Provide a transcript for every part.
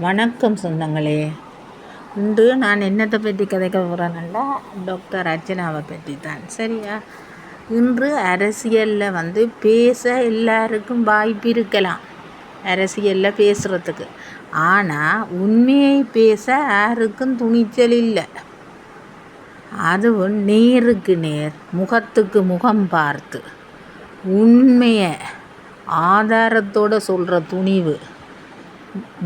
வணக்கம் சொந்தங்களே. இன்று நான் என்னத்தை பற்றி கதைக்க போகிறேன்னா டாக்டர் அர்ச்சனாவை பற்றி தான். சரியா? இன்று அரசியலில் பேச எல்லாருக்கும் வாய்ப்பு இருக்கலாம், அரசியலில் பேசுகிறதுக்கு. ஆனால் உண்மையை பேச யாருக்கும் துணிச்சல் இல்லை. அதுவும் நேருக்கு நேர், முகத்துக்கு முகம் பார்த்து உண்மையை ஆதாரத்தோடு சொல்கிற துணிவு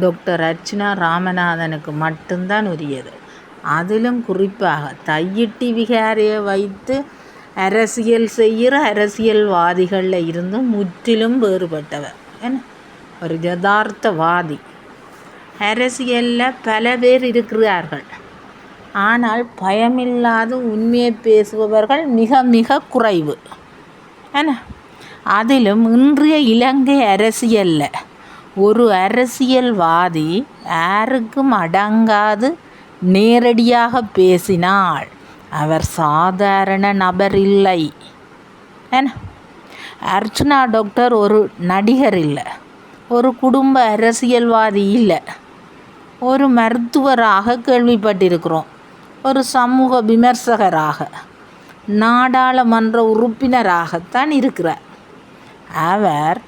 டாக்டர் அர்ச்சனா ராமநாதனுக்கு மட்டும்தான் உரியது. அதிலும் குறிப்பாக தையிட்டி விகாரியை வைத்து அரசியல் செய்கிற அரசியல்வாதிகளில் இருந்தும் முற்றிலும் வேறுபட்டவர். ஒரு யதார்த்தவாதி. அரசியலில் பல பேர் இருக்கிறார்கள், ஆனால் பயமில்லாது உண்மையை பேசுபவர்கள் மிக மிக குறைவு. அதிலும் இன்றைய இலங்கை அரசியலில் ஒரு அரசியல்வாதி யாருக்கும் அடங்காது நேரடியாக பேசினால் அவர் சாதாரண நபர் இல்லை. அர்ச்சனா டாக்டர் ஒரு நடிகர் இல்லை, ஒரு குடும்ப அரசியல்வாதி இல்லை, ஒரு மருத்துவராக கேள்விப்பட்டிருக்கிறோம், ஒரு சமூக விமர்சகராக, நாடாளுமன்ற உறுப்பினராகத்தான் இருக்கிறார். அவர்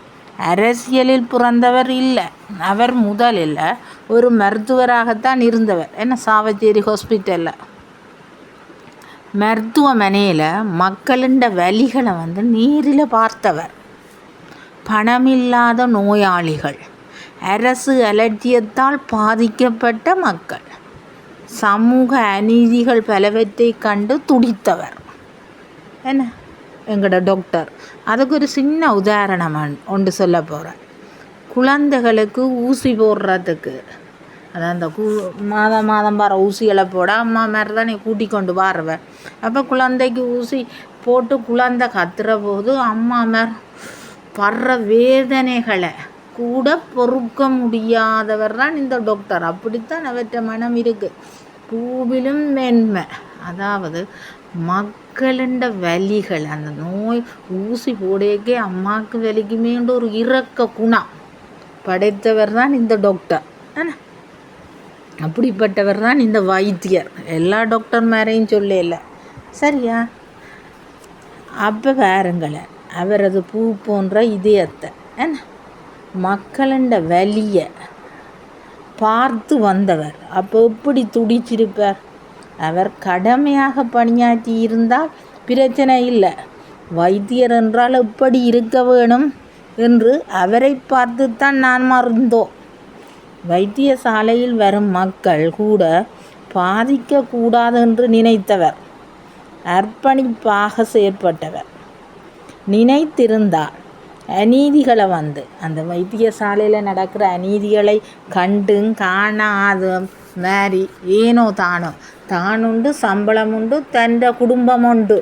அரசியலில் பிறந்தவர் இல்லை. அவர் முதலில் ஒரு மருத்துவராகத்தான் இருந்தவர். சாவச்சேரி ஹாஸ்பிட்டலில் மருத்துவமனையில் மக்களின் வலிகளை நேரில் பார்த்தவர். பணமில்லாத நோயாளிகள், அரசு அலட்சியத்தால் பாதிக்கப்பட்ட மக்கள், சமூக அநீதிகள் பலவற்றை கண்டு துடித்தவர். எங்களோட டாக்டர். அதுக்கு ஒரு சின்ன உதாரணம் ஒன்று சொல்ல போகிறேன். குழந்தைகளுக்கு ஊசி போடுறதுக்கு, அதான் அந்த மாதம் வர ஊசிகளை போட அம்மா மாதிரி தான் நீ கூட்டி கொண்டு வரவேன். அப்போ குழந்தைக்கு ஊசி போட்டு குழந்தை கத்துற போது அம்மா மேர் படுற வேதனைகளை கூட பொறுக்க முடியாதவர் தான் இந்த டாக்டர். அப்படித்தான் அவற்ற மனம் இருக்குது. பூவிலும் மென்மை. அதாவது மக்களின் வலிகள், அந்த நோய் ஊசி போடையக்கே அம்மாவுக்கு வலிக்குமேன்ற ஒரு இரக்க குணம் படைத்தவர் தான் இந்த டாக்டர். அப்படிப்பட்டவர் தான் இந்த வைத்தியர். எல்லா டாக்டர் மேரையும் சொல்லல, சரியா? அப்போ பாருங்களேன், அவரது பூ போன்ற இதயத்தை, மக்களின் வலியை பார்த்து வந்தவர். அப்போ எப்படி துடிச்சிருப்பார்? அவர் கடமையாக பணியாற்றி இருந்தால் பிரச்சனை இல்லை. வைத்தியர் என்றால் எப்படி இருக்க வேணும் என்று அவரை பார்த்துத்தான் நான் மறந்தோம். வைத்தியசாலையில் வரும் மக்கள் கூட பாதிக்கக்கூடாது என்று நினைத்தவர், அர்ப்பணிப்பாக செயற்பட்டவர். நினைத்திருந்தால் அநீதிகளை அந்த வைத்தியசாலையில் நடக்கிற அநீதிகளை கண்டும் காணாத மாதிரி ஏனோ தானுண்டு, சம்பளம் உண்டு, தந்த குடும்பம் உண்டு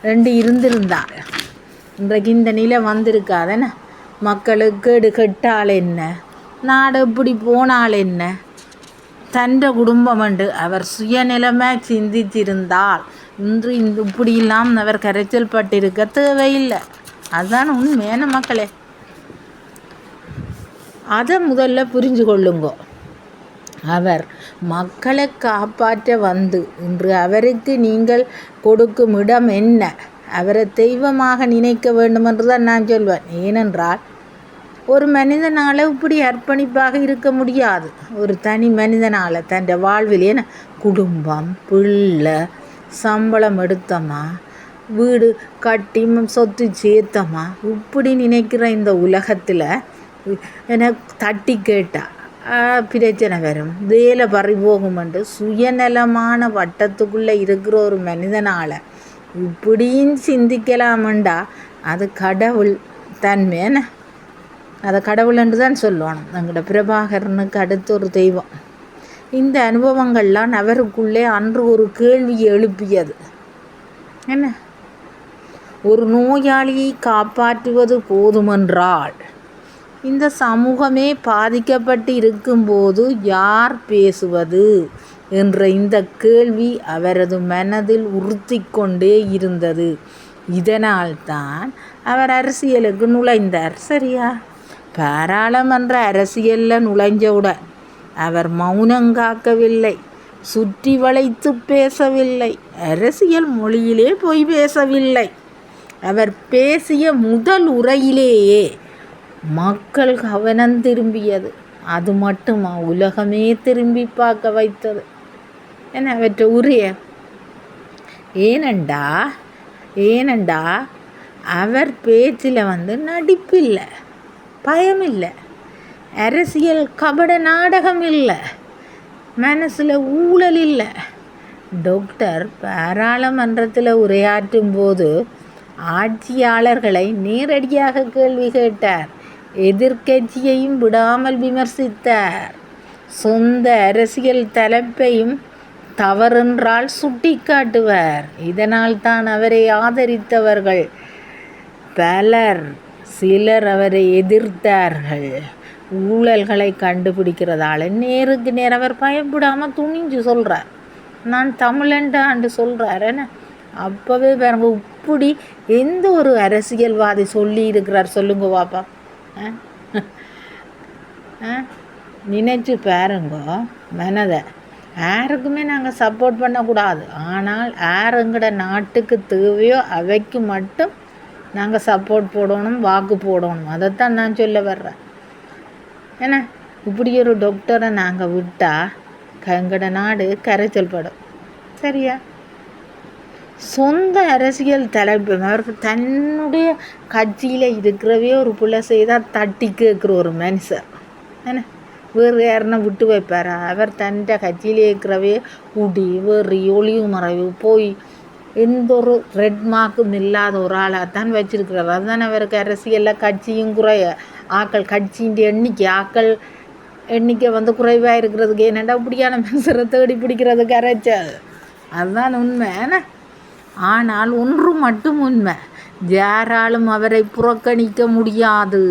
ரெண்டு இருந்திருந்தாள் இன்றைக்கு இந்த நிலை வந்திருக்காதன. மக்களுக்கு கெட்டால் என்ன, நாடு எப்படி போனால் என்ன, தந்த குடும்பம் உண்டு. அவர் சுயநிலைமை சிந்தித்திருந்தால் இன்று இப்படியெல்லாம் அவர் கரைச்சல் பட்டிருக்க தேவையில்லை. அதுதான் உண்மையான மக்களே. அதை முதல்ல புரிஞ்சு கொள்ளுங்கோ. அவர் மக்களை காப்பாற்ற இன்று அவருக்கு நீங்கள் கொடுக்கும் இடம் என்ன? அவரை தெய்வமாக நினைக்க வேண்டும் என்று தான் நான் சொல்வேன். ஏனென்றால் ஒரு மனிதனால் இப்படி அர்ப்பணிப்பாக இருக்க முடியாது. ஒரு தனி மனிதனால் தன் வாழ்வில் குடும்பம், பிள்ளை, சம்பளம் எடுத்தோமா, வீடு கட்டி சொத்து சேர்த்தோமா, இப்படி நினைக்கிற இந்த உலகத்தில் தட்டி கேட்டால் பிரச்சனை வரும், வேலை பறிபோகுமென்று சுயநலமான வட்டத்துக்குள்ளே இருக்கிற ஒரு மனிதனால் இப்படின்னு சிந்திக்கலாமண்டா அது கடவுள் தன்மையான, அதை கடவுள் என்று தான் சொல்லணும். எங்களோட பிரபாகரனுக்கு அடுத்த ஒரு தெய்வம். இந்த அனுபவங்கள்லாம் அவருக்குள்ளே அன்று ஒரு கேள்வியை எழுப்பியது. ஒரு நோயாளியை காப்பாற்றுவது போதுமென்றால் இந்த சமூகமே பாதிக்கப்பட்டு இருக்கும்போது யார் பேசுவது என்ற இந்த கேள்வி அவரது மனதில் உறுத்தி கொண்டே இருந்தது. இதனால்தான் அவர் அரசியலுக்கு நுழைந்தார். சரியா? பாராளுமன்ற அரசியலில் நுழைஞ்சவுடன் அவர் மௌனங்காக்கவில்லை, சுற்றி வளைத்து பேசவில்லை, அரசியல் மொழியிலே போய் பேசவில்லை. அவர் பேசிய முதல் உரையிலேயே மக்கள் கவனம் திரும்பியது. அது மட்டுமா உலகமே திரும்பி பார்க்க வைத்தது. என்ன அவற்றை உரிய ஏனண்டா அவர் பேச்சில் நடிப்பில்லை, பயமில்லை, அரசியல் கபட நாடகம் இல்லை, மனசில் ஊழல் இல்லை. டாக்டர் பாராளுமன்றத்தில் உரையாற்றும் போது ஆட்சியாளர்களை நேரடியாக கேள்வி கேட்டார், எதிர்க்கட்சியையும் விடாமல் விமர்சித்தார், சொந்த அரசியல் தலைப்பையும் தவறென்றால் சுட்டி காட்டுவார். இதனால் தான் அவரை ஆதரித்தவர்கள் சிலர் அவரை எதிர்த்தார்கள். ஊழல்களை கண்டுபிடிக்கிறதால நேருக்கு நேரம் அவர் பயப்படாமல் துணிஞ்சு சொல்கிறார், நான் தமிழன்டான்னு சொல்கிறார். என்ன அப்போவே பாருங்க, இப்படி எந்த ஒரு அரசியல்வாதி சொல்லி இருக்கிறார் சொல்லுங்க பாப்பா. நினைச்சு பாருங்க மனதை. யாருக்குமே நாங்கள் சப்போர்ட் பண்ணக்கூடாது, ஆனால் யார் எங்கட நாட்டுக்கு தேவையோ அவைக்கு மட்டும் நாங்கள் சப்போர்ட் போடணும், வாக்கு போடணும். அதைத்தான் நான் சொல்ல வர்றேன். ஏன்னா இப்படி ஒரு டாக்டரை நாங்கள் விட்டால் எங்கட நாடு கரைச்சல் படும். சரியா? சொந்த அரசியல் தலைப்பு அவருக்கு தன்னுடைய கட்சியில் இருக்கிறவே ஒரு புள்ள செய்தால் தட்டி கேட்குற ஒரு மனுஷர். என்ன வேறு யாருன்னா விட்டு வைப்பாரா? அவர் தன்னுடைய கட்சியிலே இருக்கிறவே ஊட்டி வேறு ஒளிவு மறைவு போய் எந்த ஒரு ரெட் மார்க்கும் இல்லாத ஒரு ஆளாகத்தான் வச்சிருக்கிறார். அதுதான் அவருக்கு அரசியலில் கட்சியும் குறைய ஆக்கள் கட்சியின் எண்ணிக்கை குறைவாக இருக்கிறதுக்கு என்னென்னா இப்படியான மனுஷரை தேடி பிடிக்கிறதுக்கு அரைச்சாது. அதுதான் உண்மை. ஏன்னா ஆனால் ஒன்று மட்டும் உண்மை, யாராலும் அவரை புறக்கணிக்க முடியாது.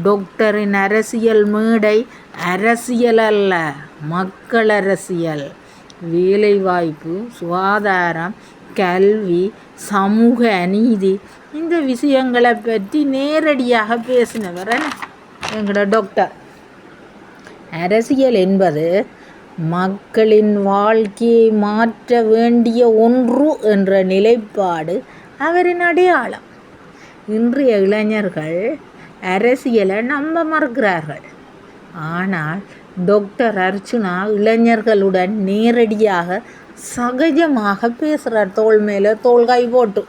டாக்டரின் அரசியல் மேடை அரசியல் அல்ல, மக்கள் அரசியல். வேலைவாய்ப்பு, சுகாதாரம், கல்வி, சமூக அநீதி, இந்த விஷயங்களை பற்றி நேரடியாக பேசினவர் எங்களோட டாக்டர். அரசியல் என்பது மக்களின் வாழ்க்கையை மாற்ற வேண்டிய ஒன்று என்ற நிலைப்பாடு அவரின் அடையாளம். இன்றைய இளைஞர்கள் அரசியலை நம்ப மறுக்கிறார்கள். ஆனால் டாக்டர் அர்ச்சுனா இளைஞர்களுடன் நேரடியாக சகஜமாக பேசுகிறார், தோள் மேலே தோள் கை போட்டு.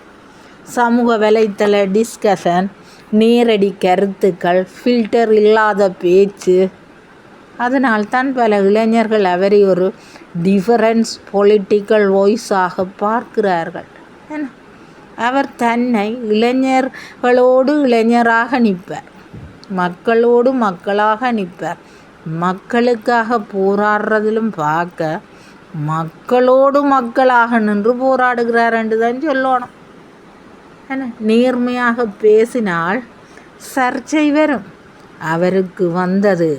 சமூக வலைத்தள டிஸ்கஷன், நேரடி கருத்துக்கள், ஃபில்டர் இல்லாத பேச்சு. அதனால்தான் பல இளைஞர்கள் அவரை ஒரு டிஃபரன்ஸ் பொலிட்டிக்கல் வாய்ஸாக பார்க்கிறார்கள். அவர் தன்னை இளைஞர்களோடு இளைஞராக நிற்பார், மக்களோடு மக்களாக நிற்பார். மக்களுக்காக போராடுறதிலும் பார்க்க மக்களோடு மக்களாக நின்று போராடுகிறார் என்று தான் சொல்லணும். நேர்மையாக பேசினால் சர்ச்சை வரும். அவருக்கு வந்தது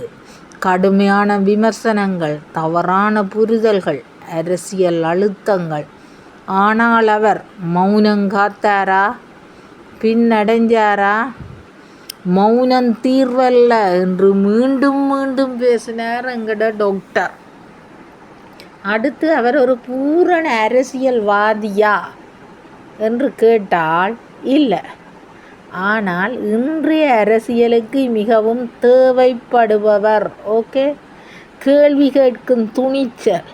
கடுமையான விமர்சனங்கள், தவறான புரிதல்கள், அரசியல் அழுத்தங்கள். ஆனால் அவர் மௌனம் காத்தாரா? பின்னடைஞ்சாரா? மௌனம் தீர்வல்ல என்று மீண்டும் மீண்டும் பேசினார் எங்கட டாக்டர். அடுத்து அவர் ஒரு பூரண அரசியல்வாதியா என்று கேட்டால் இல்லை. ஆனால் இன்றைய அரசியலுக்கு மிகவும் தேவைப்படுபவர். ஓகே, கேள்வி கேட்கும் துணிச்சல்,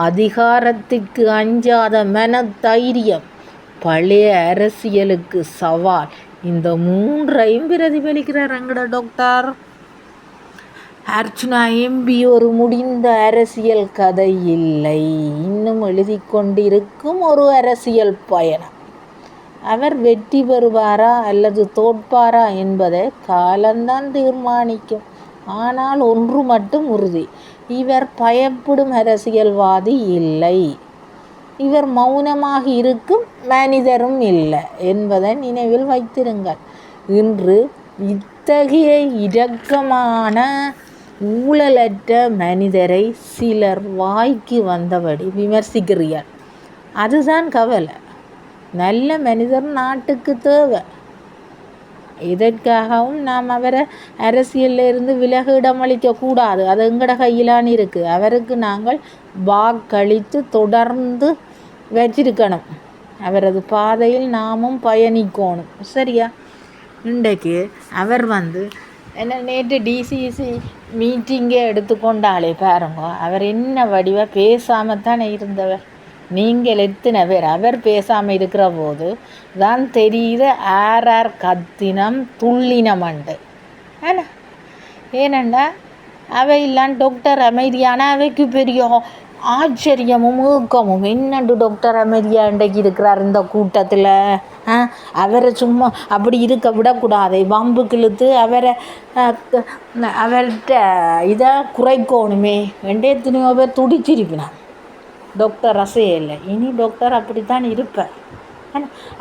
அதிகாரத்திற்கு அஞ்சாத மனதைரியம், பழைய அரசியலுக்கு சவால், இந்த மூன்றையும் பிரதிபலிக்கிறார் எங்கட டாக்டர். அர்ச்சுனா எம்பி ஒரு முடிந்த அரசியல் கதை இல்லை, இன்னும் எழுதி கொண்டிருக்கும் ஒரு அரசியல் பயணம். அவர் வெற்றி பெறுவாரா அல்லது தோற்பாரா என்பதை காலம்தான் தீர்மானிக்கும். ஆனால் ஒன்று மட்டும் உறுதி, இவர் பயப்படும் அரசியல்வாதி இல்லை, இவர் மௌனமாக இருக்கும் மனிதரும் இல்லை என்பதை நினைவில் வைத்திருங்கள். இன்று இத்தகைய இரக்கமான ஊழலற்ற மனிதரை சிலர் வாய்க்கு வந்தபடி விமர்சிக்கிறீர்கள். அதுதான் கவலை. நல்ல மனிதர் நாட்டுக்கு தேவை. இதற்காகவும் நாம் அவரை அரசியலில் இருந்து விலகிடமளிக்கக்கூடாது. அது எங்கட கையிலான்னு இருக்குது. அவருக்கு நாங்கள் வாக்களித்து தொடர்ந்து வச்சிருக்கணும். அவரது பாதையில் நாமும் பயணிக்கணும். சரியா? இன்றைக்கு அவர் என்ன நேற்று டிசிசி மீட்டிங்கே எடுத்துக்கொண்டாலே பாருங்க, அவர் என்ன வடிவாக பேசாமல் தானே இருந்தவர். நீங்கள் எத்தனை பேர் அவர் பேசாமல் இருக்கிற போது தான் தெரியுது ஆர் கத்தினம் துள்ளினமண்டு. ஏன்னா ஏனண்டா அவை இல்லான் டாக்டர் அமைதியான அவைக்கு பெரிய ஆச்சரியமும் ஊக்கமும். என்னண்டு டாக்டர் அமைதியா இன்றைக்கு இருக்கிறார் இந்த கூட்டத்தில். அவரை சும்மா அப்படி இருக்க விடக்கூடாது. வம்புக்கு இழுத்து அவர்கிட்ட இதை குறைக்கணுமே என்று எத்தனையோ பேர் துடிச்சிருப்பினான். டாக்டர் ரசையில் இனி டாக்டர் அப்படித்தான் இருப்பேன்.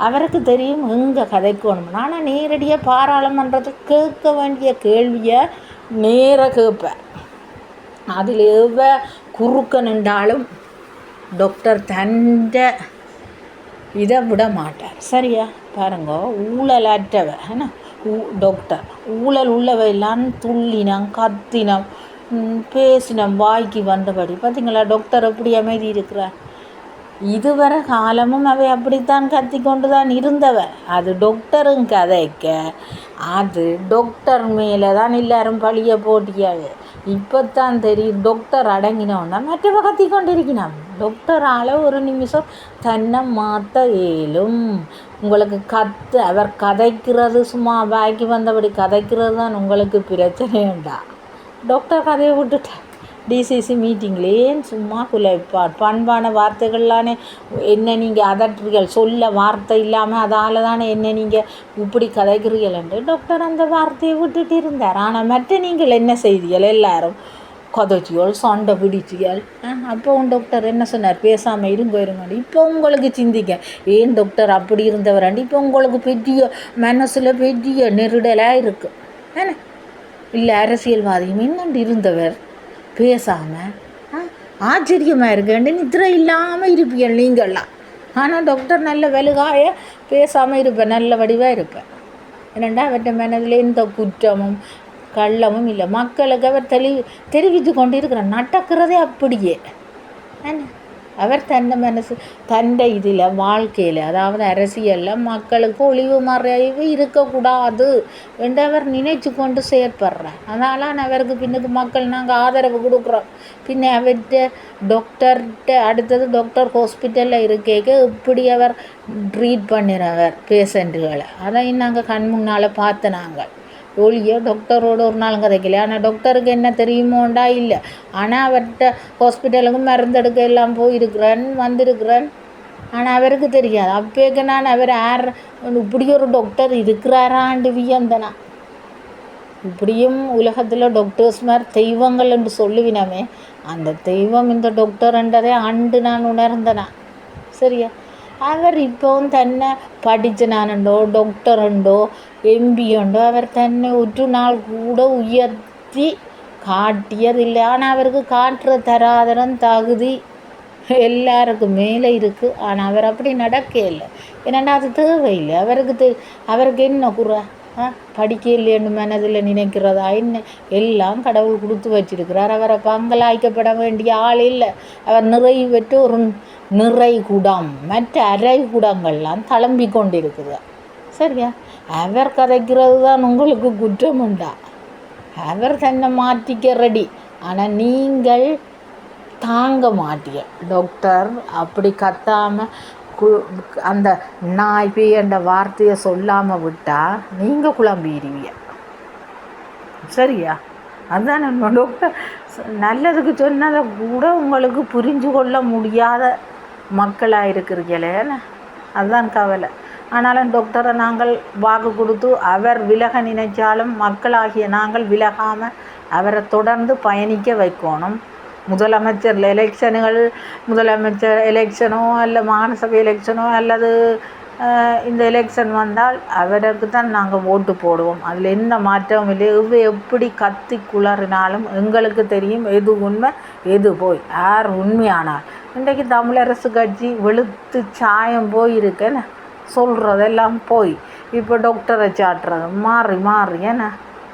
அவருக்கு தெரியும் எங்கே கதைக்கணும். ஆனால் நேரடியாக பாராளுமன்றத்தை கேட்க வேண்டிய கேள்வியை நேராக கேட்பேன். அதில் குறுக்க நின்றாலும் டாக்டர் தண்ட இதை விட மாட்டார். சரியா? பாருங்க, ஊழலற்றவர் என்ன டாக்டர். ஊழல் உள்ளவையெல்லாம் துள்ளினம் கத்தினம் பேசினம் வாய்க்கு வந்தபடி. பார்த்தீங்களா டாக்டர் எப்படி அமைதி இருக்கிறார். இதுவரை காலமும் அவை அப்படித்தான் கத்தி கொண்டு தான் இருந்தவர். அது டாக்டரும் கதைக்க அது டாக்டர் மேலே தான் எல்லாரும் பழிய போட்டியாவே. இப்போத்தான் தெரியும் டாக்டர் அடங்கினோன்னா மற்றவ கத்தி கொண்டிருக்கணும். டாக்டரால் ஒரு நிமிஷம் தன்னை மாற்ற இயலும். உங்களுக்கு அவர் கதைக்கிறது சும்மா வாய்க்கு வந்தபடி கதைக்கிறது தான் உங்களுக்கு பிரச்சனையுண்டா. டாக்டர் கதையை விட்டுட்டார். டிசிசி மீட்டிங்லேயும் சும்மா குலைப்பார். பண்பான வார்த்தைகள்லானே என்ன நீங்கள் அதட்டுறீர்கள். சொல்ல வார்த்தை இல்லாமல் அதால் தானே என்ன நீங்கள் இப்படி கதைக்கிறீர்கள் என்று டாக்டர் அந்த வார்த்தையை விட்டுட்டு இருந்தார். ஆனால் மற்ற நீங்கள் என்ன செய்தீர்கள்? எல்லாரும் கதைச்சிகள் சண்டை பிடிச்சிகள். அப்போவும் டாக்டர் என்ன சொன்னார்? பேசாமல் இருங்க. இப்போ உங்களுக்கு சிந்திக்க ஏன் டாக்டர் அப்படி இருந்தவராண்டி இப்போ உங்களுக்கு பெரிய மனசில் பெரிய நெருடலாக இருக்குது. ஏன்னா இல்லை அரசியல்வாதியும் என்னண்டு இருந்தவர் பேசாமல் ஆச்சரியமாக இருக்கேன். நித்திரை இல்லாமல் இருப்பீங்க நீங்கள்லாம். ஆனால் டாக்டர் நல்ல வெளுகாய பேசாமல் இருப்பேன், நல்ல வடிவாக இருப்பேன். என்னென்னா அவர்கிட்ட மனதில் எந்த குற்றமும் கள்ளமும் இல்லை. மக்களுக்கு அவர் தெரிவித்து கொண்டு இருக்கிறார். நடக்கிறதே அப்படியே. அவர் தன்னை மனசு தன்னை இதில் வாழ்க்கையில் அதாவது அரசியலில் மக்களுக்கு ஒளிவு மறைவு இருக்கக்கூடாது என்று அவர் நினைச்சு கொண்டு செயற்படுறார். அதனால் அவருக்கு பின்னுக்கு மக்கள் நாங்கள் ஆதரவு கொடுக்குறோம். பின்ன அவர்கிட்ட டாக்டர்கிட்ட அடுத்தது டாக்டர் ஹாஸ்பிட்டலில் இருக்க இப்படி அவர் ட்ரீட் பண்ணிடுறவர் பேஷண்ட்டுகளை. அதையும் நாங்கள் கண் முன்னால் பார்த்து நாங்கள் ஒளியோ டாக்டரோடு ஒரு நாளும் கதைக்கல. ஆனால் டாக்டருக்கு என்ன தெரியுமோண்டா இல்லை. ஆனால் அவர்கிட்ட ஹாஸ்பிட்டலுக்கு மருந்தெடுக்க எல்லாம் போயிருக்கிறேன் வந்திருக்கிறேன். ஆனால் அவருக்கு தெரியாது. அப்போக்கு நான் அவர் இப்படி ஒரு டாக்டர் இருக்கிறாராண்டு வியந்தனா. இப்படியும் உலகத்தில் டாக்டர்ஸ் மாதிரி தெய்வங்கள் என்று சொல்லுவினமே, அந்த தெய்வம் இந்த டாக்டர்ன்றதே ஆண்டு நான் உணர்ந்தனா. சரியா? அவர் இப்போவும் தன்னை படித்த நானுண்டோ டாக்டருண்டோ எம்பியுண்டோ அவர் தன்னை ஒரு நாள் கூட உயர்த்தி காட்டியதில்லை. ஆனால் அவருக்கு காட்டுற தராதரம் தகுதி எல்லாருக்கும் மேலே இருக்குது. ஆனால் அவர் அப்படி நடக்க இல்லை. ஏன்னா அது தேவையில்லை அவருக்கு. அவருக்கு என்ன குறை? படிக்க இல்லைன்னு மனதில் நினைக்கிறதா என்ன? எல்லாம் கடவுள் கொடுத்து வச்சிருக்கிறார். அவரை பங்கலாய்க்கப்பட வேண்டிய ஆள் இல்லை. அவர் நிறைவு பெற்று ஒரு நிறை குடம் மற்ற அரை குடங்கள்லாம் தளம்பி கொண்டிருக்குது. சரியா? அவர் கதைக்கிறது தான் உங்களுக்கு குற்றம் உண்டா? அவர் தன்னை மாற்றிக்க ரெடி. ஆனால் நீங்கள் தாங்க மாட்டிய டாக்டர் அப்படி கத்தாமல் அந்த நாய் பேயன்ற வார்த்தையை சொல்லாமல் விட்டால் நீங்கள் குழம்பிடுவீங்க. சரியா? அதுதான் நம்ம டாக்டர் நல்லதுக்கு சொன்னதை கூட உங்களுக்கு புரிஞ்சு கொள்ள முடியாத மக்களாக இருக்கிறீங்களே. அதுதான் கவலை. ஆனாலும் டாக்டரை நாங்கள் வாக்கு கொடுத்து அவர் விலக நினைச்சாலும் மக்களாகிய நாங்கள் விலகாமல் அவரை தொடர்ந்து பயணிக்க வைக்கணும். முதலமைச்சர் எலெக்ஷனோ அல்ல மாநசபை எலெக்ஷனோ அல்லது இந்த எலெக்ஷன் வந்தால் அவருக்கு தான் நாங்கள் ஓட்டு போடுவோம். அதில் எந்த மாற்றமும் இல்லை. எப்படி கத்தி குளறினாலும் எங்களுக்கு தெரியும் எது உண்மை எது போய் யார் உண்மையானால். இன்றைக்கு தமிழரசு கட்சி வெளுத்து சாயம் போயிருக்கேன்னு சொல்கிறதெல்லாம் போய் இப்போ டாக்டரை சாட்டுறது மாறி மாறி ஏன்னா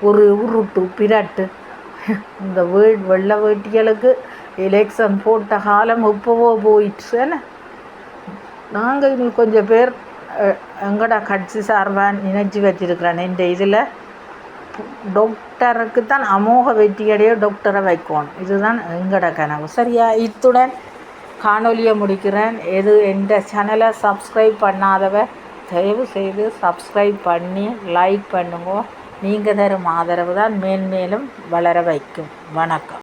ஒரு உருட்டு பிரட்டு இந்த வெள்ளை வேட்டிகளுக்கு எலெக்ஷன் போட்ட காலம் எப்போவோ போயிடுச்சு என்ன. நாங்கள் இனி கொஞ்சம் பேர் எங்கட கட்சி சார்பாக நினைச்சு வச்சிருக்கிறேன். இந்த இதில் டாக்டருக்கு தான் அமோக வெற்றியடைய டாக்டரை வைக்கணும். இதுதான் எங்கட கனவு. சரியா, இத்துடன் காணொலியை முடிக்கிறேன். எந்த சேனலை சப்ஸ்கிரைப் பண்ணாதவ தயவு செய்து சப்ஸ்கிரைப் பண்ணி லைக் பண்ணுங்க. நீங்கள் தரும் ஆதரவு தான் மேன்மேலும் வளர வைக்கும். வணக்கம்.